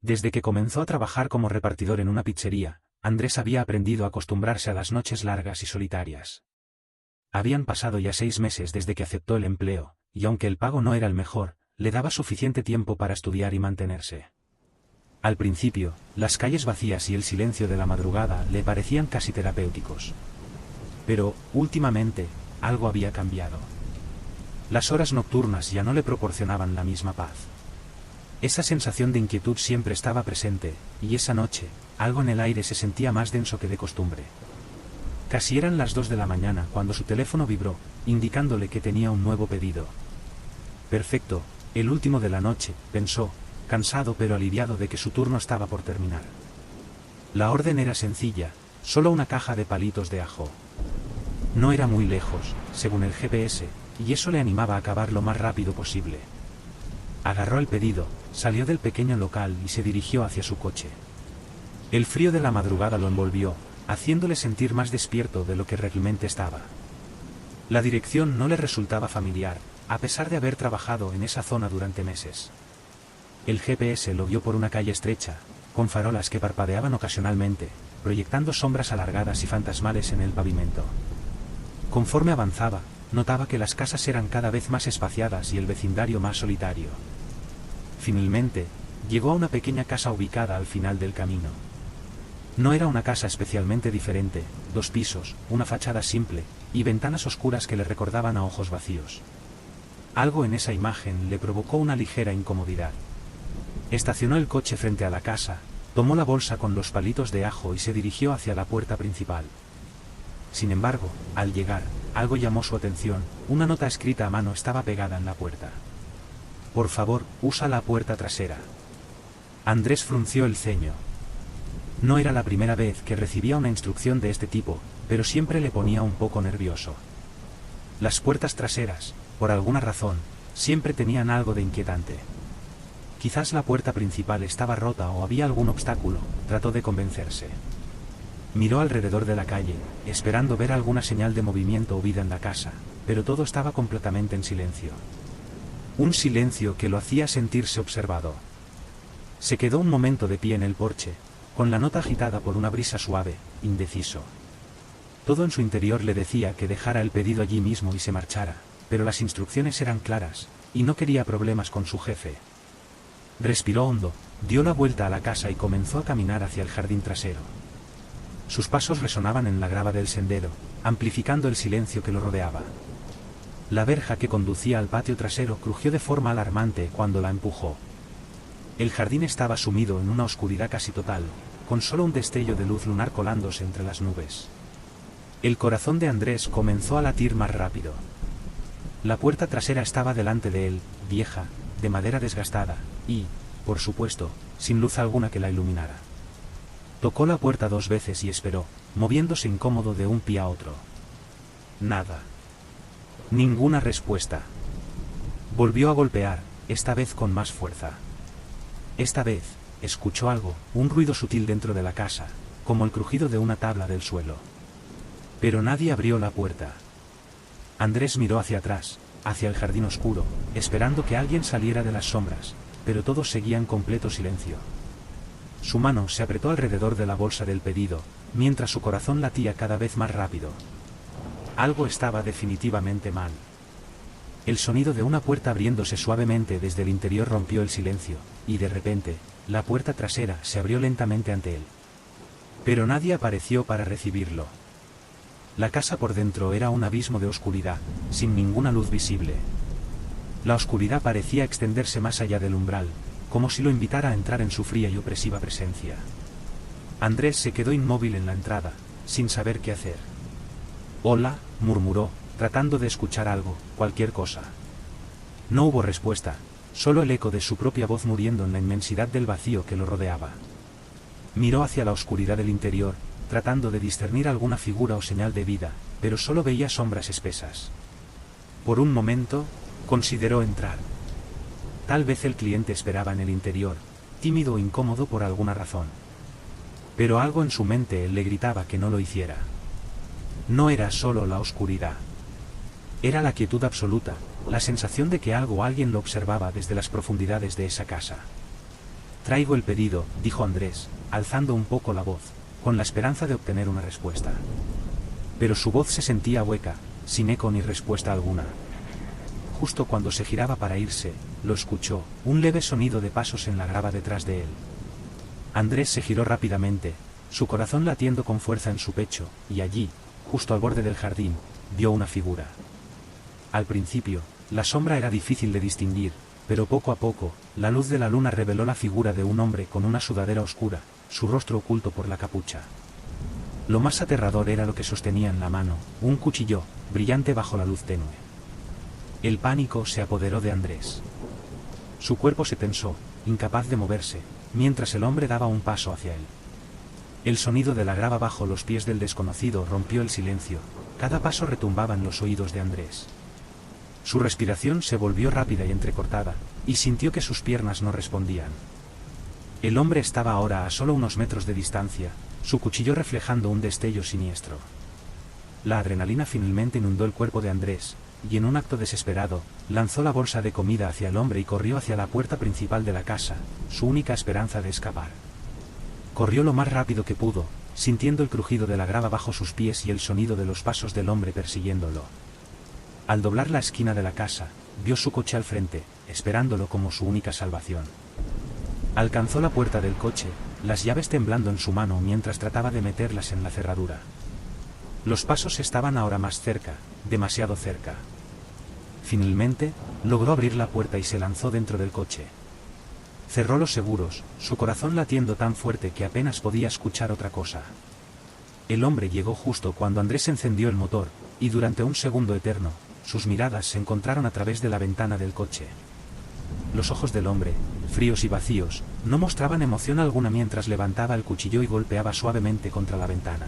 Desde que comenzó a trabajar como repartidor en una pizzería, Andrés había aprendido a acostumbrarse a las noches largas y solitarias. Habían pasado ya 6 meses desde que aceptó el empleo, y aunque el pago no era el mejor, le daba suficiente tiempo para estudiar y mantenerse. Al principio, las calles vacías y el silencio de la madrugada le parecían casi terapéuticos. Pero, últimamente, algo había cambiado. Las horas nocturnas ya no le proporcionaban la misma paz. Esa sensación de inquietud siempre estaba presente, y esa noche, algo en el aire se sentía más denso que de costumbre. Casi eran las 2 de la mañana cuando su teléfono vibró, indicándole que tenía un nuevo pedido. Perfecto, el último de la noche, pensó, cansado pero aliviado de que su turno estaba por terminar. La orden era sencilla, solo una caja de palitos de ajo. No era muy lejos, según el GPS, y eso le animaba a acabar lo más rápido posible. Agarró el pedido, salió del pequeño local y se dirigió hacia su coche. El frío de la madrugada lo envolvió, haciéndole sentir más despierto de lo que realmente estaba. La dirección no le resultaba familiar, a pesar de haber trabajado en esa zona durante meses. El GPS lo vio por una calle estrecha, con farolas que parpadeaban ocasionalmente, proyectando sombras alargadas y fantasmales en el pavimento. Conforme avanzaba, notaba que las casas eran cada vez más espaciadas y el vecindario más solitario. Finalmente, llegó a una pequeña casa ubicada al final del camino. No era una casa especialmente diferente, 2 pisos, una fachada simple, y ventanas oscuras que le recordaban a ojos vacíos. Algo en esa imagen le provocó una ligera incomodidad. Estacionó el coche frente a la casa, tomó la bolsa con los palitos de ajo y se dirigió hacia la puerta principal. Sin embargo, al llegar, algo llamó su atención, una nota escrita a mano estaba pegada en la puerta. Por favor, usa la puerta trasera. Andrés frunció el ceño. No era la primera vez que recibía una instrucción de este tipo, pero siempre le ponía un poco nervioso. Las puertas traseras, por alguna razón, siempre tenían algo de inquietante. Quizás la puerta principal estaba rota o había algún obstáculo, trató de convencerse. Miró alrededor de la calle, esperando ver alguna señal de movimiento o vida en la casa, pero todo estaba completamente en silencio. Un silencio que lo hacía sentirse observado. Se quedó un momento de pie en el porche, con la nota agitada por una brisa suave, indeciso. Todo en su interior le decía que dejara el pedido allí mismo y se marchara, pero las instrucciones eran claras, y no quería problemas con su jefe. Respiró hondo, dio la vuelta a la casa y comenzó a caminar hacia el jardín trasero. Sus pasos resonaban en la grava del sendero, amplificando el silencio que lo rodeaba. La verja que conducía al patio trasero crujió de forma alarmante cuando la empujó. El jardín estaba sumido en una oscuridad casi total, con solo un destello de luz lunar colándose entre las nubes. El corazón de Andrés comenzó a latir más rápido. La puerta trasera estaba delante de él, vieja, de madera desgastada, y, por supuesto, sin luz alguna que la iluminara. Tocó la puerta 2 veces y esperó, moviéndose incómodo de un pie a otro. Nada. Ninguna respuesta. Volvió a golpear, esta vez con más fuerza. Esta vez, escuchó algo, un ruido sutil dentro de la casa, como el crujido de una tabla del suelo. Pero nadie abrió la puerta. Andrés miró hacia atrás, hacia el jardín oscuro, esperando que alguien saliera de las sombras, pero todos seguían en completo silencio. Su mano se apretó alrededor de la bolsa del pedido, mientras su corazón latía cada vez más rápido. Algo estaba definitivamente mal. El sonido de una puerta abriéndose suavemente desde el interior rompió el silencio, y de repente, la puerta trasera se abrió lentamente ante él. Pero nadie apareció para recibirlo. La casa por dentro era un abismo de oscuridad, sin ninguna luz visible. La oscuridad parecía extenderse más allá del umbral, como si lo invitara a entrar en su fría y opresiva presencia. Andrés se quedó inmóvil en la entrada, sin saber qué hacer. «Hola», murmuró, tratando de escuchar algo, cualquier cosa. No hubo respuesta, solo el eco de su propia voz muriendo en la inmensidad del vacío que lo rodeaba. Miró hacia la oscuridad del interior, tratando de discernir alguna figura o señal de vida, pero solo veía sombras espesas. Por un momento, consideró entrar. Tal vez el cliente esperaba en el interior, tímido o incómodo por alguna razón. Pero algo en su mente le gritaba que no lo hiciera. No era solo la oscuridad. Era la quietud absoluta, la sensación de que algo o alguien lo observaba desde las profundidades de esa casa. Traigo el pedido, dijo Andrés, alzando un poco la voz, con la esperanza de obtener una respuesta. Pero su voz se sentía hueca, sin eco ni respuesta alguna. Justo cuando se giraba para irse, lo escuchó, un leve sonido de pasos en la grava detrás de él. Andrés se giró rápidamente, su corazón latiendo con fuerza en su pecho, y allí, justo al borde del jardín, vio una figura. Al principio, la sombra era difícil de distinguir, pero poco a poco, la luz de la luna reveló la figura de un hombre con una sudadera oscura, su rostro oculto por la capucha. Lo más aterrador era lo que sostenía en la mano, un cuchillo, brillante bajo la luz tenue. El pánico se apoderó de Andrés. Su cuerpo se tensó, incapaz de moverse, mientras el hombre daba un paso hacia él. El sonido de la grava bajo los pies del desconocido rompió el silencio, cada paso retumbaba en los oídos de Andrés. Su respiración se volvió rápida y entrecortada, y sintió que sus piernas no respondían. El hombre estaba ahora a solo unos metros de distancia, su cuchillo reflejando un destello siniestro. La adrenalina finalmente inundó el cuerpo de Andrés, y en un acto desesperado, lanzó la bolsa de comida hacia el hombre y corrió hacia la puerta principal de la casa, su única esperanza de escapar. Corrió lo más rápido que pudo, sintiendo el crujido de la grava bajo sus pies y el sonido de los pasos del hombre persiguiéndolo. Al doblar la esquina de la casa, vio su coche al frente, esperándolo como su única salvación. Alcanzó la puerta del coche, las llaves temblando en su mano mientras trataba de meterlas en la cerradura. Los pasos estaban ahora más cerca, demasiado cerca. Finalmente, logró abrir la puerta y se lanzó dentro del coche. Cerró los seguros, su corazón latiendo tan fuerte que apenas podía escuchar otra cosa. El hombre llegó justo cuando Andrés encendió el motor, y durante un segundo eterno, sus miradas se encontraron a través de la ventana del coche. Los ojos del hombre, fríos y vacíos, no mostraban emoción alguna mientras levantaba el cuchillo y golpeaba suavemente contra la ventana.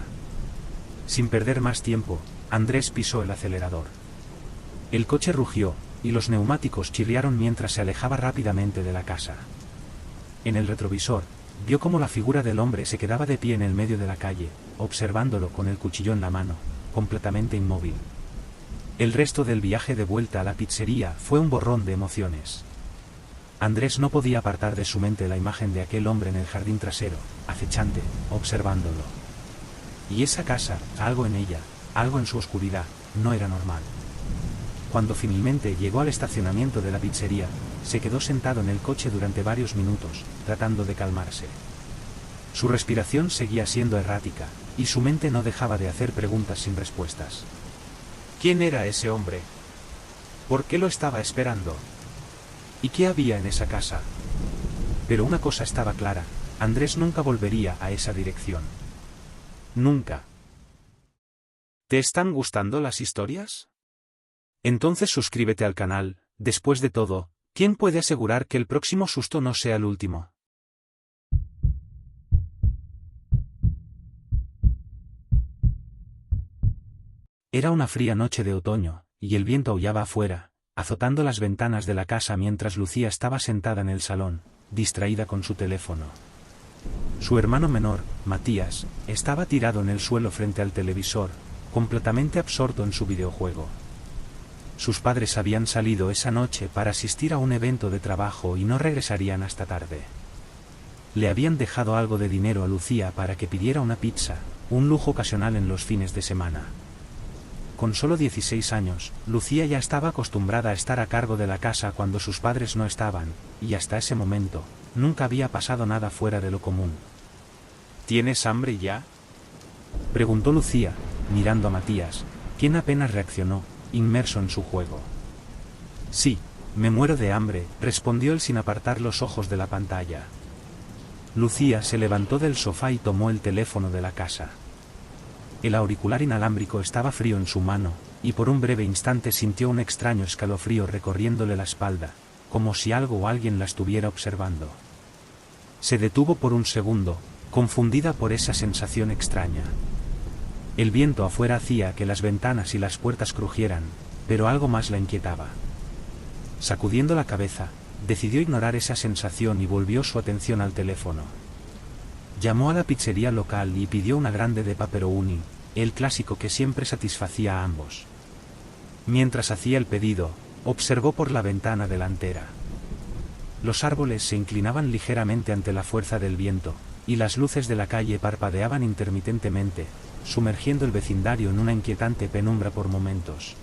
Sin perder más tiempo, Andrés pisó el acelerador. El coche rugió, y los neumáticos chirriaron mientras se alejaba rápidamente de la casa. En el retrovisor, vio cómo la figura del hombre se quedaba de pie en el medio de la calle, observándolo con el cuchillo en la mano, completamente inmóvil. El resto del viaje de vuelta a la pizzería fue un borrón de emociones. Andrés no podía apartar de su mente la imagen de aquel hombre en el jardín trasero, acechante, observándolo. Y esa casa, algo en ella, algo en su oscuridad, no era normal. Cuando finalmente llegó al estacionamiento de la pizzería, se quedó sentado en el coche durante varios minutos, tratando de calmarse. Su respiración seguía siendo errática, y su mente no dejaba de hacer preguntas sin respuestas. ¿Quién era ese hombre? ¿Por qué lo estaba esperando? ¿Y qué había en esa casa? Pero una cosa estaba clara, Andrés nunca volvería a esa dirección. Nunca. ¿Te están gustando las historias? Entonces suscríbete al canal. Después de todo, ¿quién puede asegurar que el próximo susto no sea el último? Era una fría noche de otoño, y el viento aullaba afuera, azotando las ventanas de la casa mientras Lucía estaba sentada en el salón, distraída con su teléfono. Su hermano menor, Matías, estaba tirado en el suelo frente al televisor, completamente absorto en su videojuego. Sus padres habían salido esa noche para asistir a un evento de trabajo y no regresarían hasta tarde. Le habían dejado algo de dinero a Lucía para que pidiera una pizza, un lujo ocasional en los fines de semana. Con solo 16 años, Lucía ya estaba acostumbrada a estar a cargo de la casa cuando sus padres no estaban, y hasta ese momento, nunca había pasado nada fuera de lo común. ¿Tienes hambre ya?, preguntó Lucía, mirando a Matías, quien apenas reaccionó, inmerso en su juego. Sí, me muero de hambre, respondió él sin apartar los ojos de la pantalla. Lucía se levantó del sofá y tomó el teléfono de la casa. El auricular inalámbrico estaba frío en su mano, y por un breve instante sintió un extraño escalofrío recorriéndole la espalda, como si algo o alguien la estuviera observando. Se detuvo por un segundo, confundida por esa sensación extraña. El viento afuera hacía que las ventanas y las puertas crujieran, pero algo más la inquietaba. Sacudiendo la cabeza, decidió ignorar esa sensación y volvió su atención al teléfono. Llamó a la pizzería local y pidió una grande de pepperoni, el clásico que siempre satisfacía a ambos. Mientras hacía el pedido, observó por la ventana delantera. Los árboles se inclinaban ligeramente ante la fuerza del viento, y las luces de la calle parpadeaban intermitentemente, sumergiendo el vecindario en una inquietante penumbra por momentos.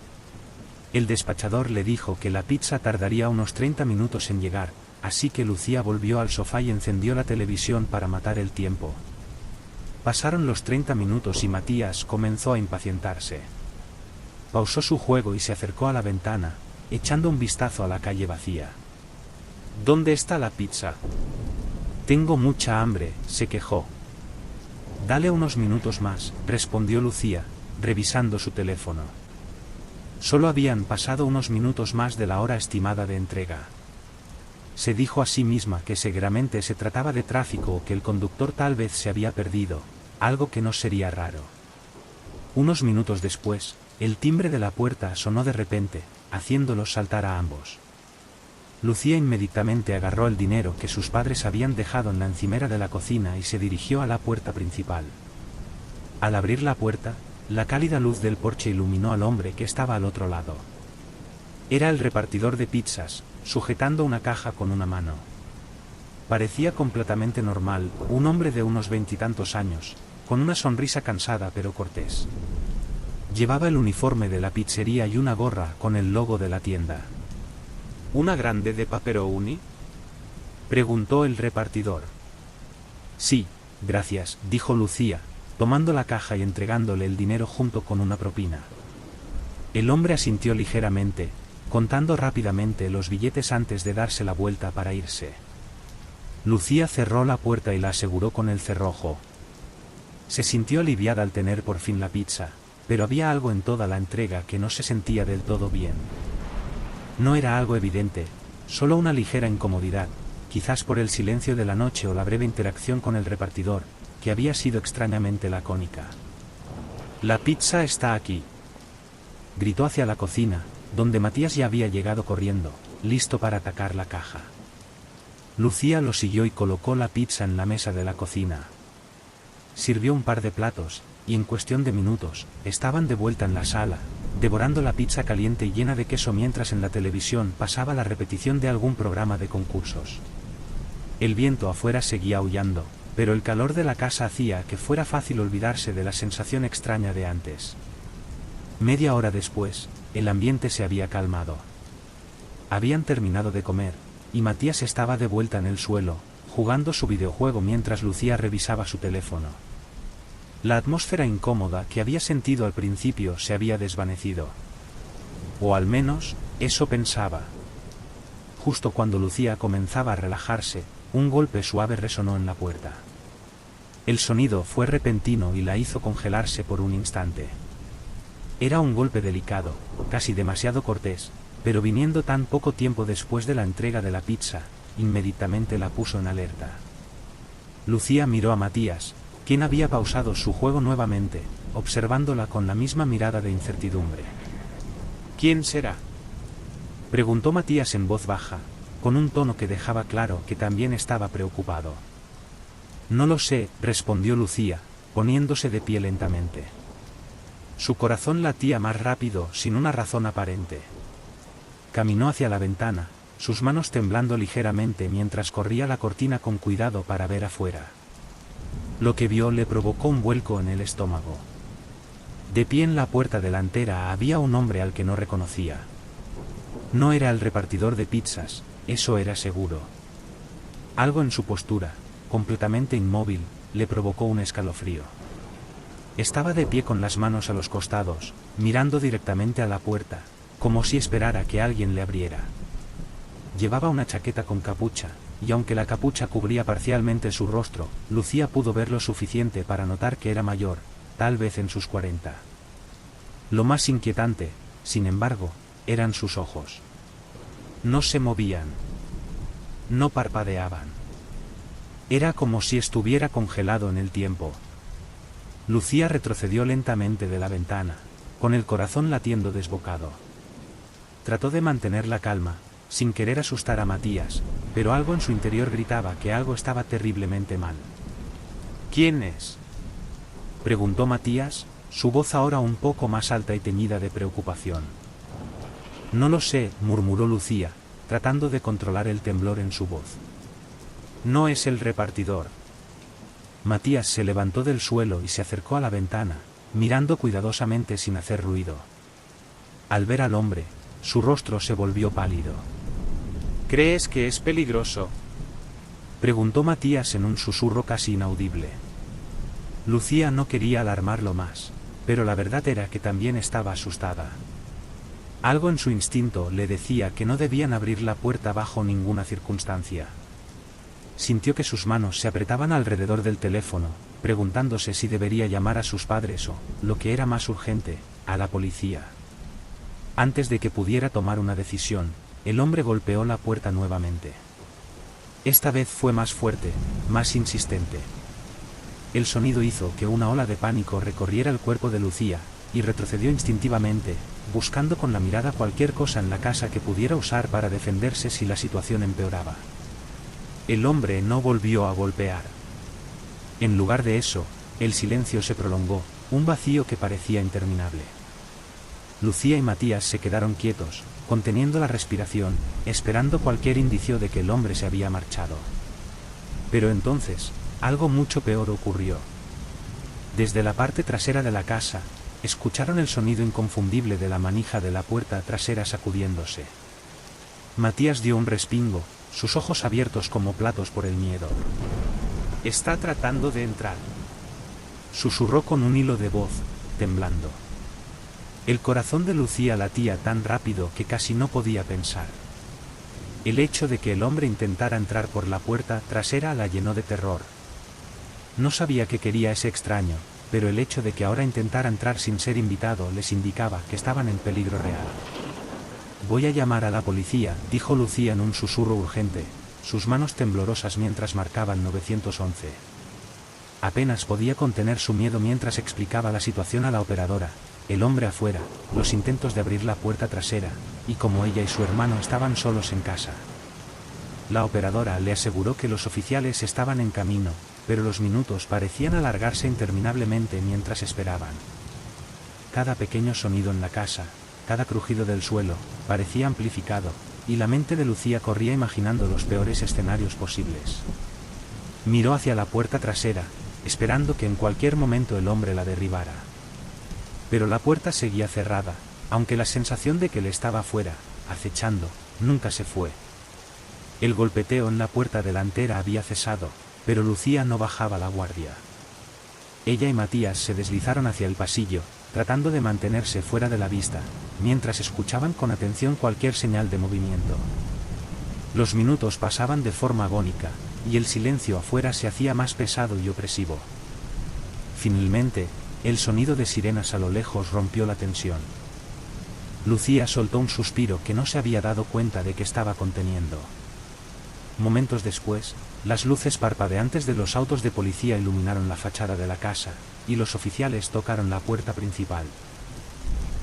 El despachador le dijo que la pizza tardaría unos 30 minutos en llegar, así que Lucía volvió al sofá y encendió la televisión para matar el tiempo. Pasaron los 30 minutos y Matías comenzó a impacientarse. Pausó su juego y se acercó a la ventana, echando un vistazo a la calle vacía. ¿Dónde está la pizza? Tengo mucha hambre, se quejó. Dale unos minutos más, respondió Lucía, revisando su teléfono. Solo habían pasado unos minutos más de la hora estimada de entrega. Se dijo a sí misma que seguramente se trataba de tráfico o que el conductor tal vez se había perdido, algo que no sería raro. Unos minutos después, el timbre de la puerta sonó de repente, haciéndolos saltar a ambos. Lucía inmediatamente agarró el dinero que sus padres habían dejado en la encimera de la cocina y se dirigió a la puerta principal. Al abrir la puerta, la cálida luz del porche iluminó al hombre que estaba al otro lado. Era el repartidor de pizzas, sujetando una caja con una mano. Parecía completamente normal, un hombre de unos 20 y tantos años, con una sonrisa cansada pero cortés. Llevaba el uniforme de la pizzería y una gorra con el logo de la tienda. ¿Una grande de pepperoni?, preguntó el repartidor. Sí, gracias, dijo Lucía, tomando la caja y entregándole el dinero junto con una propina. El hombre asintió ligeramente, contando rápidamente los billetes antes de darse la vuelta para irse. Lucía cerró la puerta y la aseguró con el cerrojo. Se sintió aliviada al tener por fin la pizza, pero había algo en toda la entrega que no se sentía del todo bien. No era algo evidente, solo una ligera incomodidad, quizás por el silencio de la noche o la breve interacción con el repartidor, que había sido extrañamente lacónica. «La pizza está aquí», gritó hacia la cocina, donde Matías ya había llegado corriendo, listo para atacar la caja. Lucía lo siguió y colocó la pizza en la mesa de la cocina. Sirvió un par de platos, y en cuestión de minutos, estaban de vuelta en la sala, devorando la pizza caliente y llena de queso mientras en la televisión pasaba la repetición de algún programa de concursos. El viento afuera seguía aullando, pero el calor de la casa hacía que fuera fácil olvidarse de la sensación extraña de antes. Media hora después, el ambiente se había calmado. Habían terminado de comer, y Matías estaba de vuelta en el suelo, jugando su videojuego mientras Lucía revisaba su teléfono. La atmósfera incómoda que había sentido al principio se había desvanecido. O al menos, eso pensaba. Justo cuando Lucía comenzaba a relajarse, un golpe suave resonó en la puerta. El sonido fue repentino y la hizo congelarse por un instante. Era un golpe delicado, casi demasiado cortés, pero viniendo tan poco tiempo después de la entrega de la pizza, inmediatamente la puso en alerta. Lucía miró a Matías, quien había pausado su juego nuevamente, observándola con la misma mirada de incertidumbre. «¿Quién será?», preguntó Matías en voz baja, con un tono que dejaba claro que también estaba preocupado. «No lo sé», respondió Lucía, poniéndose de pie lentamente. Su corazón latía más rápido sin una razón aparente. Caminó hacia la ventana, sus manos temblando ligeramente mientras corría la cortina con cuidado para ver afuera. Lo que vio le provocó un vuelco en el estómago. De pie en la puerta delantera había un hombre al que no reconocía. No era el repartidor de pizzas, eso era seguro. Algo en su postura, completamente inmóvil, le provocó un escalofrío. Estaba de pie con las manos a los costados, mirando directamente a la puerta, como si esperara que alguien le abriera. Llevaba una chaqueta con capucha, y aunque la capucha cubría parcialmente su rostro, Lucía pudo ver lo suficiente para notar que era mayor, tal vez en sus 40. Lo más inquietante, sin embargo, eran sus ojos. No se movían. No parpadeaban. Era como si estuviera congelado en el tiempo. Lucía retrocedió lentamente de la ventana, con el corazón latiendo desbocado. Trató de mantener la calma, sin querer asustar a Matías, pero algo en su interior gritaba que algo estaba terriblemente mal. «¿Quién es?», preguntó Matías, su voz ahora un poco más alta y teñida de preocupación. «No lo sé», murmuró Lucía, tratando de controlar el temblor en su voz. No es el repartidor. Matías se levantó del suelo y se acercó a la ventana, mirando cuidadosamente sin hacer ruido. Al ver al hombre, su rostro se volvió pálido. ¿Crees que es peligroso?, preguntó Matías en un susurro casi inaudible. Lucía no quería alarmarlo más, pero la verdad era que también estaba asustada. Algo en su instinto le decía que no debían abrir la puerta bajo ninguna circunstancia. Sintió que sus manos se apretaban alrededor del teléfono, preguntándose si debería llamar a sus padres o, lo que era más urgente, a la policía. Antes de que pudiera tomar una decisión, el hombre golpeó la puerta nuevamente. Esta vez fue más fuerte, más insistente. El sonido hizo que una ola de pánico recorriera el cuerpo de Lucía, y retrocedió instintivamente, buscando con la mirada cualquier cosa en la casa que pudiera usar para defenderse si la situación empeoraba. El hombre no volvió a golpear. En lugar de eso, el silencio se prolongó, un vacío que parecía interminable. Lucía y Matías se quedaron quietos, conteniendo la respiración, esperando cualquier indicio de que el hombre se había marchado. Pero entonces, algo mucho peor ocurrió. Desde la parte trasera de la casa, escucharon el sonido inconfundible de la manija de la puerta trasera sacudiéndose. Matías dio un respingo, sus ojos abiertos como platos por el miedo. «Está tratando de entrar», susurró con un hilo de voz, temblando. El corazón de Lucía latía tan rápido que casi no podía pensar. El hecho de que el hombre intentara entrar por la puerta trasera la llenó de terror. No sabía qué quería ese extraño, pero el hecho de que ahora intentara entrar sin ser invitado les indicaba que estaban en peligro real. «Voy a llamar a la policía», dijo Lucía en un susurro urgente, sus manos temblorosas mientras marcaban 911. Apenas podía contener su miedo mientras explicaba la situación a la operadora, el hombre afuera, los intentos de abrir la puerta trasera, y cómo ella y su hermano estaban solos en casa. La operadora le aseguró que los oficiales estaban en camino, pero los minutos parecían alargarse interminablemente mientras esperaban. Cada pequeño sonido en la casa, cada crujido del suelo, parecía amplificado, y la mente de Lucía corría imaginando los peores escenarios posibles. Miró hacia la puerta trasera, esperando que en cualquier momento el hombre la derribara. Pero la puerta seguía cerrada, aunque la sensación de que él estaba afuera, acechando, nunca se fue. El golpeteo en la puerta delantera había cesado, pero Lucía no bajaba la guardia. Ella y Matías se deslizaron hacia el pasillo, tratando de mantenerse fuera de la vista, mientras escuchaban con atención cualquier señal de movimiento. Los minutos pasaban de forma agónica, y el silencio afuera se hacía más pesado y opresivo. Finalmente, el sonido de sirenas a lo lejos rompió la tensión. Lucía soltó un suspiro que no se había dado cuenta de que estaba conteniendo. Momentos después, las luces parpadeantes de los autos de policía iluminaron la fachada de la casa, y los oficiales tocaron la puerta principal.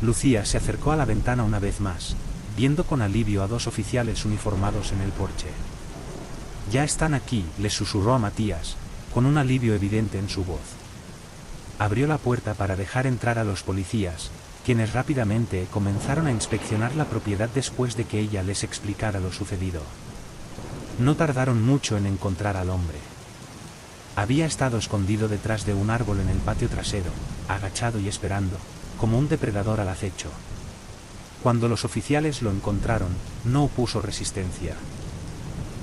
Lucía se acercó a la ventana una vez más, viendo con alivio a dos oficiales uniformados en el porche. «Ya están aquí», le susurró a Matías, con un alivio evidente en su voz. Abrió la puerta para dejar entrar a los policías, quienes rápidamente comenzaron a inspeccionar la propiedad después de que ella les explicara lo sucedido. No tardaron mucho en encontrar al hombre. Había estado escondido detrás de un árbol en el patio trasero, agachado y esperando, como un depredador al acecho. Cuando los oficiales lo encontraron, no opuso resistencia.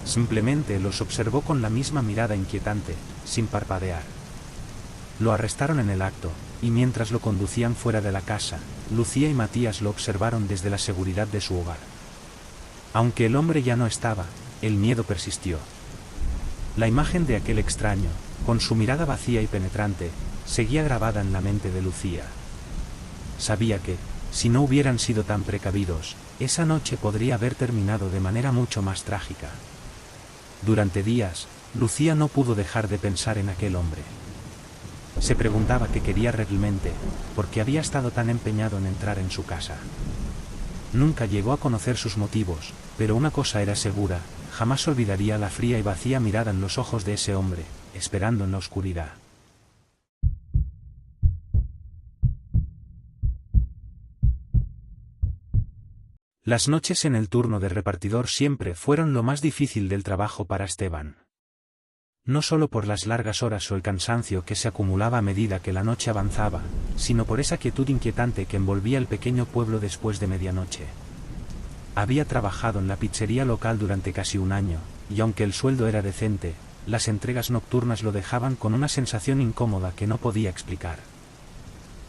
Simplemente los observó con la misma mirada inquietante, sin parpadear. Lo arrestaron en el acto, y mientras lo conducían fuera de la casa, Lucía y Matías lo observaron desde la seguridad de su hogar. Aunque el hombre ya no estaba, el miedo persistió. La imagen de aquel extraño, con su mirada vacía y penetrante, seguía grabada en la mente de Lucía. Sabía que, si no hubieran sido tan precavidos, esa noche podría haber terminado de manera mucho más trágica. Durante días, Lucía no pudo dejar de pensar en aquel hombre. Se preguntaba qué quería realmente, porque había estado tan empeñado en entrar en su casa. Nunca llegó a conocer sus motivos, pero una cosa era segura, jamás olvidaría la fría y vacía mirada en los ojos de ese hombre, esperando en la oscuridad. Las noches en el turno de repartidor siempre fueron lo más difícil del trabajo para Esteban. No solo por las largas horas o el cansancio que se acumulaba a medida que la noche avanzaba, sino por esa quietud inquietante que envolvía el pequeño pueblo después de medianoche. Había trabajado en la pizzería local durante casi un año, y aunque el sueldo era decente, las entregas nocturnas lo dejaban con una sensación incómoda que no podía explicar.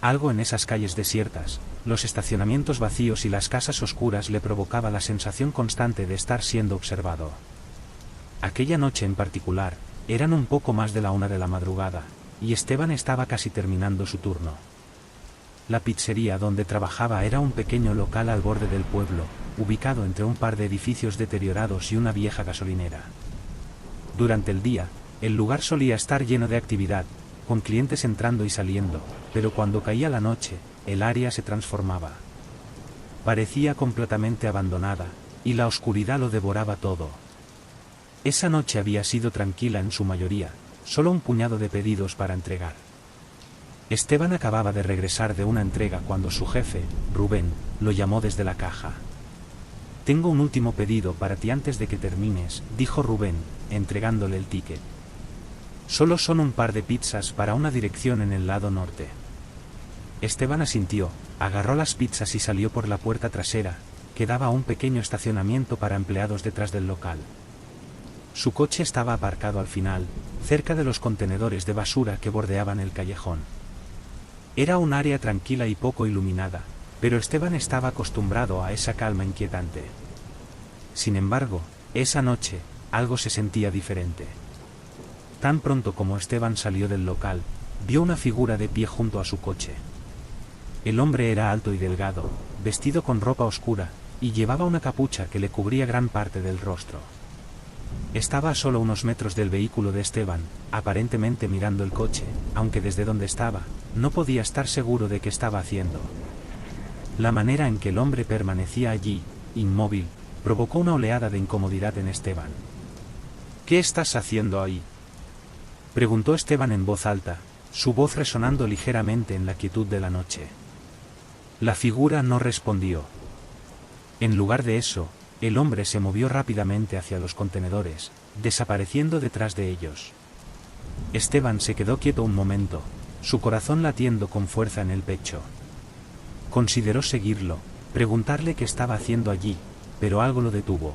Algo en esas calles desiertas, los estacionamientos vacíos y las casas oscuras le provocaba la sensación constante de estar siendo observado. Aquella noche en particular, eran un poco más de la 1 de la madrugada, y Esteban estaba casi terminando su turno. La pizzería donde trabajaba era un pequeño local al borde del pueblo, ubicado entre un par de edificios deteriorados y una vieja gasolinera. Durante el día, el lugar solía estar lleno de actividad, con clientes entrando y saliendo, pero cuando caía la noche, el área se transformaba. Parecía completamente abandonada, y la oscuridad lo devoraba todo. Esa noche había sido tranquila en su mayoría, solo un puñado de pedidos para entregar. Esteban acababa de regresar de una entrega cuando su jefe, Rubén, lo llamó desde la caja. «Tengo un último pedido para ti antes de que termines», dijo Rubén, entregándole el ticket. «Solo son un par de pizzas para una dirección en el lado norte». Esteban asintió, agarró las pizzas y salió por la puerta trasera, que daba a un pequeño estacionamiento para empleados detrás del local. Su coche estaba aparcado al final, cerca de los contenedores de basura que bordeaban el callejón. Era un área tranquila y poco iluminada, pero Esteban estaba acostumbrado a esa calma inquietante. Sin embargo, esa noche, algo se sentía diferente. Tan pronto como Esteban salió del local, vio una figura de pie junto a su coche. El hombre era alto y delgado, vestido con ropa oscura, y llevaba una capucha que le cubría gran parte del rostro. Estaba a solo unos metros del vehículo de Esteban, aparentemente mirando el coche, aunque desde donde estaba, no podía estar seguro de qué estaba haciendo. La manera en que el hombre permanecía allí, inmóvil, provocó una oleada de incomodidad en Esteban. «¿Qué estás haciendo ahí?», preguntó Esteban en voz alta, su voz resonando ligeramente en la quietud de la noche. La figura no respondió. En lugar de eso, el hombre se movió rápidamente hacia los contenedores, desapareciendo detrás de ellos. Esteban se quedó quieto un momento, su corazón latiendo con fuerza en el pecho. Consideró seguirlo, preguntarle qué estaba haciendo allí, pero algo lo detuvo.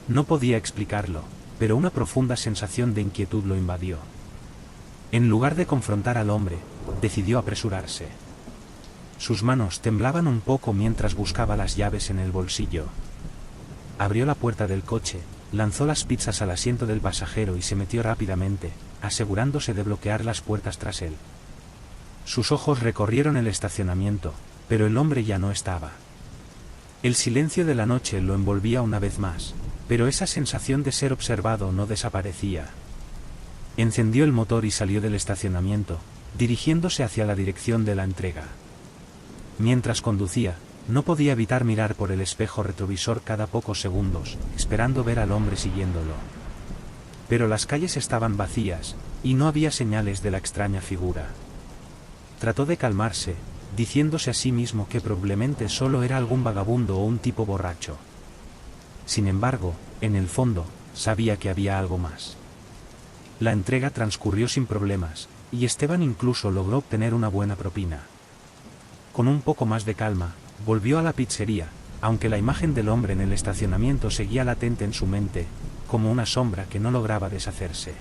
No podía explicarlo, pero una profunda sensación de inquietud lo invadió. En lugar de confrontar al hombre, decidió apresurarse. Sus manos temblaban un poco mientras buscaba las llaves en el bolsillo. Abrió la puerta del coche, lanzó las pizzas al asiento del pasajero y se metió rápidamente, asegurándose de bloquear las puertas tras él. Sus ojos recorrieron el estacionamiento, pero el hombre ya no estaba. El silencio de la noche lo envolvía una vez más, pero esa sensación de ser observado no desaparecía. Encendió el motor y salió del estacionamiento, dirigiéndose hacia la dirección de la entrega. Mientras conducía, no podía evitar mirar por el espejo retrovisor cada pocos segundos, esperando ver al hombre siguiéndolo. Pero las calles estaban vacías, y no había señales de la extraña figura. Trató de calmarse, diciéndose a sí mismo que probablemente solo era algún vagabundo o un tipo borracho. Sin embargo, en el fondo, sabía que había algo más. La entrega transcurrió sin problemas, y Esteban incluso logró obtener una buena propina. Con un poco más de calma, volvió a la pizzería, aunque la imagen del hombre en el estacionamiento seguía latente en su mente, como una sombra que no lograba deshacerse.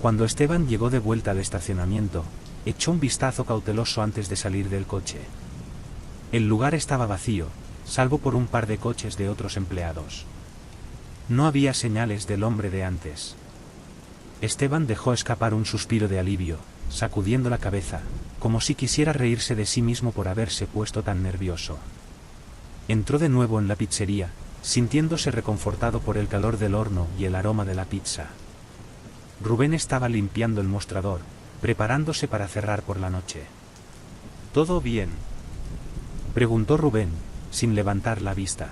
Cuando Esteban llegó de vuelta al estacionamiento, echó un vistazo cauteloso antes de salir del coche. El lugar estaba vacío, salvo por un par de coches de otros empleados. No había señales del hombre de antes. Esteban dejó escapar un suspiro de alivio, sacudiendo la cabeza, como si quisiera reírse de sí mismo por haberse puesto tan nervioso. Entró de nuevo en la pizzería, sintiéndose reconfortado por el calor del horno y el aroma de la pizza. Rubén estaba limpiando el mostrador, preparándose para cerrar por la noche. ¿Todo bien?, preguntó Rubén, sin levantar la vista.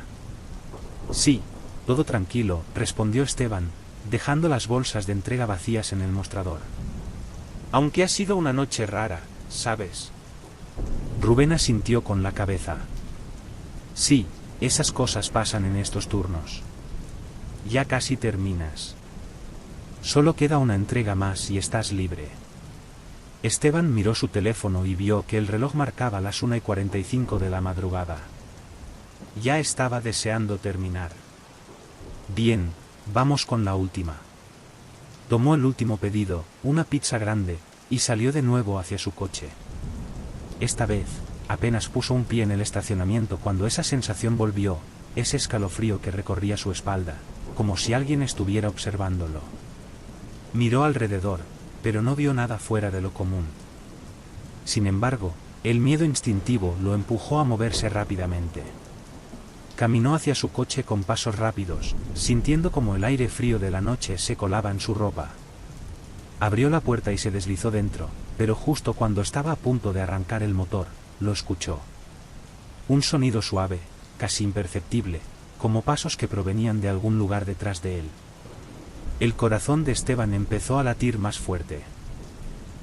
Sí, todo tranquilo, respondió Esteban, dejando las bolsas de entrega vacías en el mostrador. Aunque ha sido una noche rara, ¿sabes? Rubén asintió con la cabeza. Sí, Esas cosas pasan en estos turnos. Ya casi terminas. Solo queda una entrega más y estás libre. Esteban miró su teléfono y vio que el reloj marcaba las 1:45 de la madrugada. Ya estaba deseando terminar. Bien, vamos con la última. Tomó el último pedido, una pizza grande, y salió de nuevo hacia su coche. Esta vez, apenas puso un pie en el estacionamiento cuando esa sensación volvió, ese escalofrío que recorría su espalda, como si alguien estuviera observándolo. Miró alrededor, pero no vio nada fuera de lo común. Sin embargo, el miedo instintivo lo empujó a moverse rápidamente. Caminó hacia su coche con pasos rápidos, sintiendo como el aire frío de la noche se colaba en su ropa. Abrió la puerta y se deslizó dentro, pero justo cuando estaba a punto de arrancar el motor, lo escuchó. Un sonido suave, casi imperceptible, como pasos que provenían de algún lugar detrás de él. El corazón de Esteban empezó a latir más fuerte.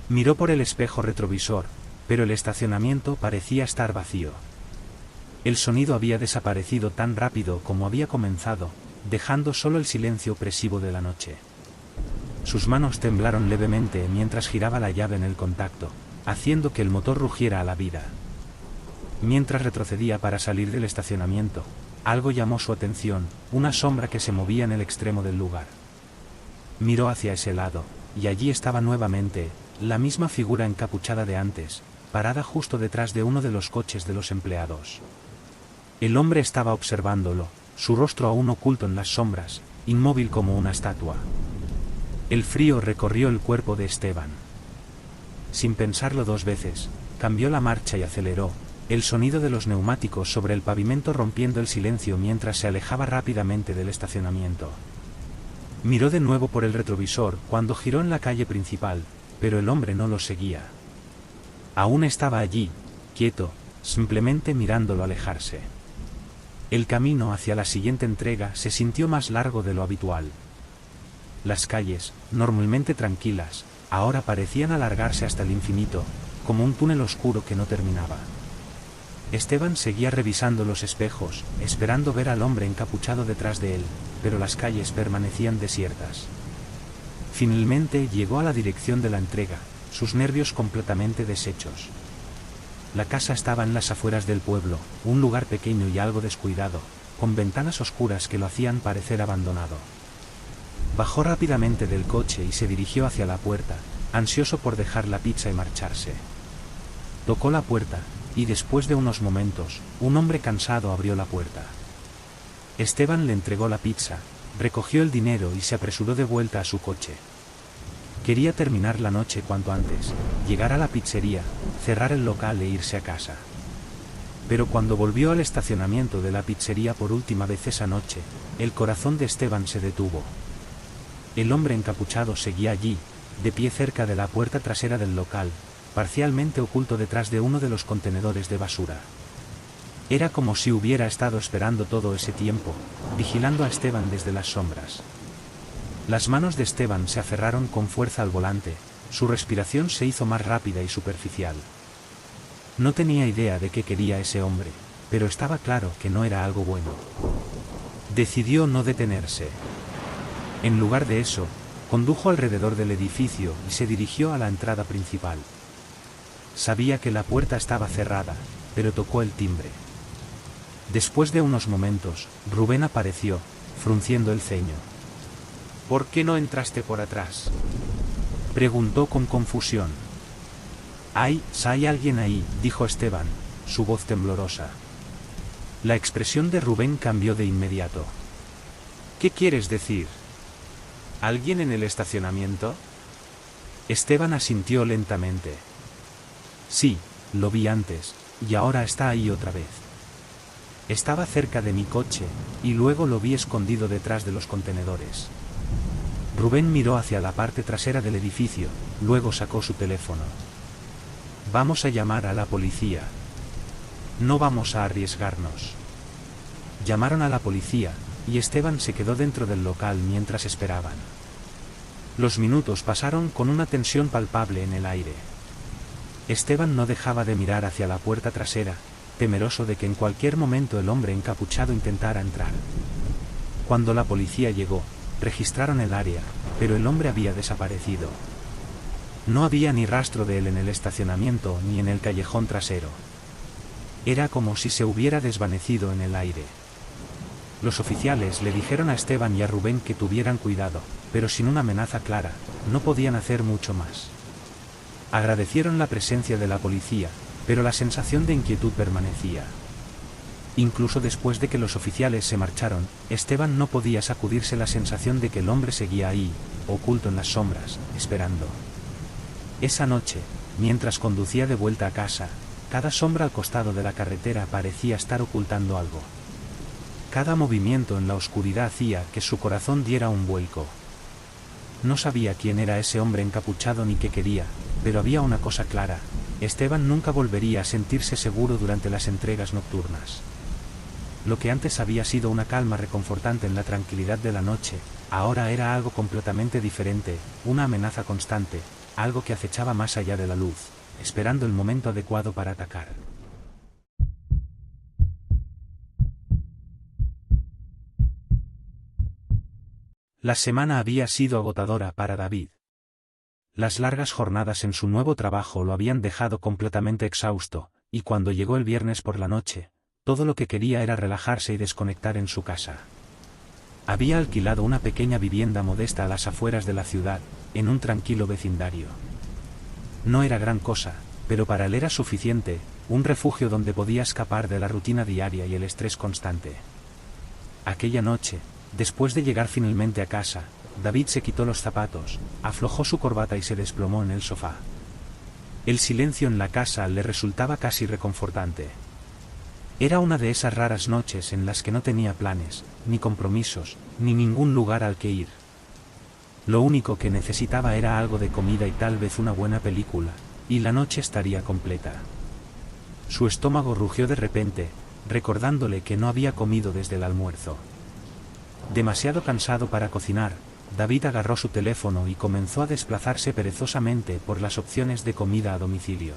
Miró por el espejo retrovisor, pero el estacionamiento parecía estar vacío. El sonido había desaparecido tan rápido como había comenzado, dejando solo el silencio opresivo de la noche. Sus manos temblaron levemente mientras giraba la llave en el contacto, haciendo que el motor rugiera a la vida. Mientras retrocedía para salir del estacionamiento, algo llamó su atención, una sombra que se movía en el extremo del lugar. Miró hacia ese lado, y allí estaba nuevamente, la misma figura encapuchada de antes, parada justo detrás de uno de los coches de los empleados. El hombre estaba observándolo, su rostro aún oculto en las sombras, inmóvil como una estatua. El frío recorrió el cuerpo de Esteban. Sin pensarlo dos veces, cambió la marcha y aceleró, el sonido de los neumáticos sobre el pavimento rompiendo el silencio mientras se alejaba rápidamente del estacionamiento. Miró de nuevo por el retrovisor cuando giró en la calle principal, pero el hombre no lo seguía. Aún estaba allí, quieto, simplemente mirándolo alejarse. El camino hacia la siguiente entrega se sintió más largo de lo habitual. Las calles, normalmente tranquilas, ahora parecían alargarse hasta el infinito, como un túnel oscuro que no terminaba. Esteban seguía revisando los espejos, esperando ver al hombre encapuchado detrás de él, pero las calles permanecían desiertas. Finalmente llegó a la dirección de la entrega, sus nervios completamente deshechos. La casa estaba en las afueras del pueblo, un lugar pequeño y algo descuidado, con ventanas oscuras que lo hacían parecer abandonado. Bajó rápidamente del coche y se dirigió hacia la puerta, ansioso por dejar la pizza y marcharse. Tocó la puerta, y después de unos momentos, un hombre cansado abrió la puerta. Esteban le entregó la pizza, recogió el dinero y se apresuró de vuelta a su coche. Quería terminar la noche cuanto antes, llegar a la pizzería, cerrar el local e irse a casa. Pero cuando volvió al estacionamiento de la pizzería por última vez esa noche, el corazón de Esteban se detuvo. El hombre encapuchado seguía allí, de pie cerca de la puerta trasera del local, parcialmente oculto detrás de uno de los contenedores de basura. Era como si hubiera estado esperando todo ese tiempo, vigilando a Esteban desde las sombras. Las manos de Esteban se aferraron con fuerza al volante, su respiración se hizo más rápida y superficial. No tenía idea de qué quería ese hombre, pero estaba claro que no era algo bueno. Decidió no detenerse. En lugar de eso, condujo alrededor del edificio y se dirigió a la entrada principal. Sabía que la puerta estaba cerrada, pero tocó el timbre. Después de unos momentos, Rubén apareció, frunciendo el ceño. ¿Por qué no entraste por atrás?, preguntó con confusión. Hay alguien ahí, dijo Esteban, su voz temblorosa. La expresión de Rubén cambió de inmediato. ¿Qué quieres decir? ¿Alguien en el estacionamiento? Esteban asintió lentamente. Sí, lo vi antes, y ahora está ahí otra vez. Estaba cerca de mi coche, y luego lo vi escondido detrás de los contenedores. Rubén miró hacia la parte trasera del edificio, luego sacó su teléfono. Vamos a llamar a la policía. No vamos a arriesgarnos. Llamaron a la policía, y Esteban se quedó dentro del local mientras esperaban. Los minutos pasaron con una tensión palpable en el aire. Esteban no dejaba de mirar hacia la puerta trasera, temeroso de que en cualquier momento el hombre encapuchado intentara entrar. Cuando la policía llegó, registraron el área, pero el hombre había desaparecido. No había ni rastro de él en el estacionamiento ni en el callejón trasero. Era como si se hubiera desvanecido en el aire. Los oficiales le dijeron a Esteban y a Rubén que tuvieran cuidado, pero sin una amenaza clara, no podían hacer mucho más. Agradecieron la presencia de la policía, pero la sensación de inquietud permanecía. Incluso después de que los oficiales se marcharon, Esteban no podía sacudirse la sensación de que el hombre seguía ahí, oculto en las sombras, esperando. Esa noche, mientras conducía de vuelta a casa, cada sombra al costado de la carretera parecía estar ocultando algo. Cada movimiento en la oscuridad hacía que su corazón diera un vuelco. No sabía quién era ese hombre encapuchado ni qué quería, pero había una cosa clara: Esteban nunca volvería a sentirse seguro durante las entregas nocturnas. Lo que antes había sido una calma reconfortante en la tranquilidad de la noche, ahora era algo completamente diferente, una amenaza constante, algo que acechaba más allá de la luz, esperando el momento adecuado para atacar. La semana había sido agotadora para David. Las largas jornadas en su nuevo trabajo lo habían dejado completamente exhausto, y cuando llegó el viernes por la noche, todo lo que quería era relajarse y desconectar en su casa. Había alquilado una pequeña vivienda modesta a las afueras de la ciudad, en un tranquilo vecindario. No era gran cosa, pero para él era suficiente, un refugio donde podía escapar de la rutina diaria y el estrés constante. Aquella noche, después de llegar finalmente a casa, David se quitó los zapatos, aflojó su corbata y se desplomó en el sofá. El silencio en la casa le resultaba casi reconfortante. Era una de esas raras noches en las que no tenía planes, ni compromisos, ni ningún lugar al que ir. Lo único que necesitaba era algo de comida y tal vez una buena película, y la noche estaría completa. Su estómago rugió de repente, recordándole que no había comido desde el almuerzo. Demasiado cansado para cocinar, David agarró su teléfono y comenzó a desplazarse perezosamente por las opciones de comida a domicilio.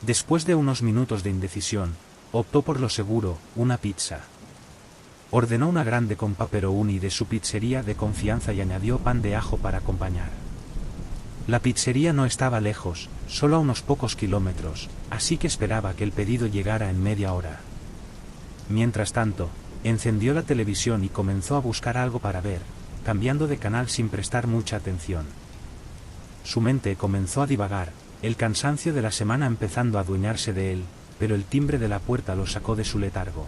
Después de unos minutos de indecisión, optó por lo seguro, una pizza. Ordenó una grande con pepperoni de su pizzería de confianza y añadió pan de ajo para acompañar. La pizzería no estaba lejos, solo a unos pocos kilómetros, así que esperaba que el pedido llegara en media hora. Mientras tanto, encendió la televisión y comenzó a buscar algo para ver, cambiando de canal sin prestar mucha atención. Su mente comenzó a divagar, el cansancio de la semana empezando a adueñarse de él, pero el timbre de la puerta lo sacó de su letargo.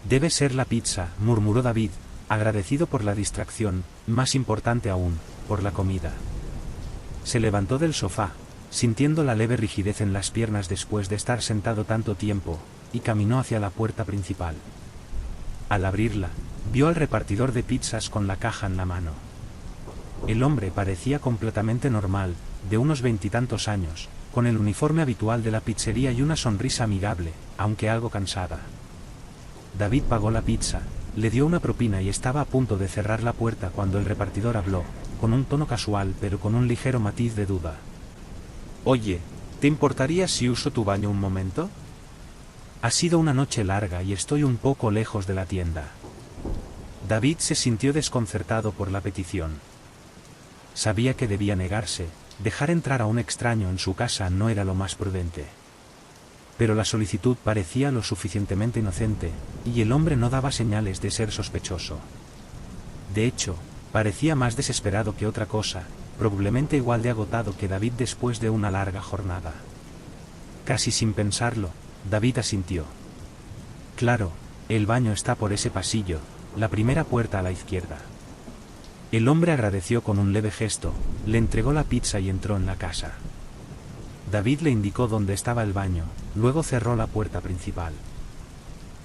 «Debe ser la pizza», murmuró David, agradecido por la distracción, más importante aún, por la comida. Se levantó del sofá, sintiendo la leve rigidez en las piernas después de estar sentado tanto tiempo, y caminó hacia la puerta principal. Al abrirla, vio al repartidor de pizzas con la caja en la mano. El hombre parecía completamente normal, de unos 20 y tantos años, con el uniforme habitual de la pizzería y una sonrisa amigable, aunque algo cansada. David pagó la pizza, le dio una propina y estaba a punto de cerrar la puerta cuando el repartidor habló, con un tono casual pero con un ligero matiz de duda. «Oye, ¿te importaría si uso tu baño un momento? Ha sido una noche larga y estoy un poco lejos de la tienda». David se sintió desconcertado por la petición. Sabía que debía negarse, dejar entrar a un extraño en su casa no era lo más prudente. Pero la solicitud parecía lo suficientemente inocente, y el hombre no daba señales de ser sospechoso. De hecho, parecía más desesperado que otra cosa, probablemente igual de agotado que David después de una larga jornada. Casi sin pensarlo, David asintió. «Claro, el baño está por ese pasillo, la primera puerta a la izquierda». El hombre agradeció con un leve gesto, le entregó la pizza y entró en la casa. David le indicó dónde estaba el baño, luego cerró la puerta principal.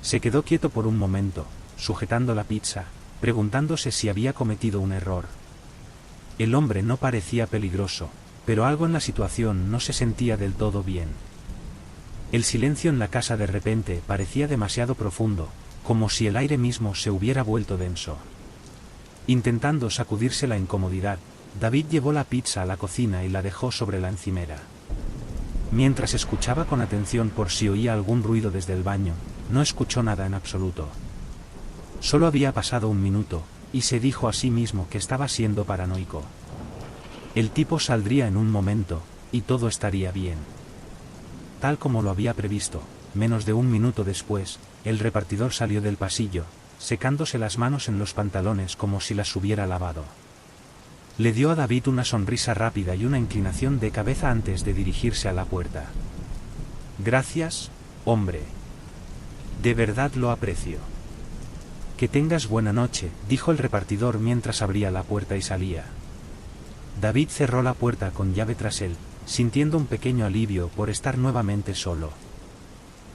Se quedó quieto por un momento, sujetando la pizza, preguntándose si había cometido un error. El hombre no parecía peligroso, pero algo en la situación no se sentía del todo bien. El silencio en la casa de repente parecía demasiado profundo, como si el aire mismo se hubiera vuelto denso. Intentando sacudirse la incomodidad, David llevó la pizza a la cocina y la dejó sobre la encimera. Mientras escuchaba con atención por si oía algún ruido desde el baño, no escuchó nada en absoluto. Solo había pasado un minuto, y se dijo a sí mismo que estaba siendo paranoico. El tipo saldría en un momento, y todo estaría bien. Tal como lo había previsto, menos de un minuto después, el repartidor salió del pasillo, secándose las manos en los pantalones como si las hubiera lavado. Le dio a David una sonrisa rápida y una inclinación de cabeza antes de dirigirse a la puerta. Gracias, hombre. De verdad lo aprecio. Que tengas buena noche, dijo el repartidor mientras abría la puerta y salía. David cerró la puerta con llave tras él, sintiendo un pequeño alivio por estar nuevamente solo.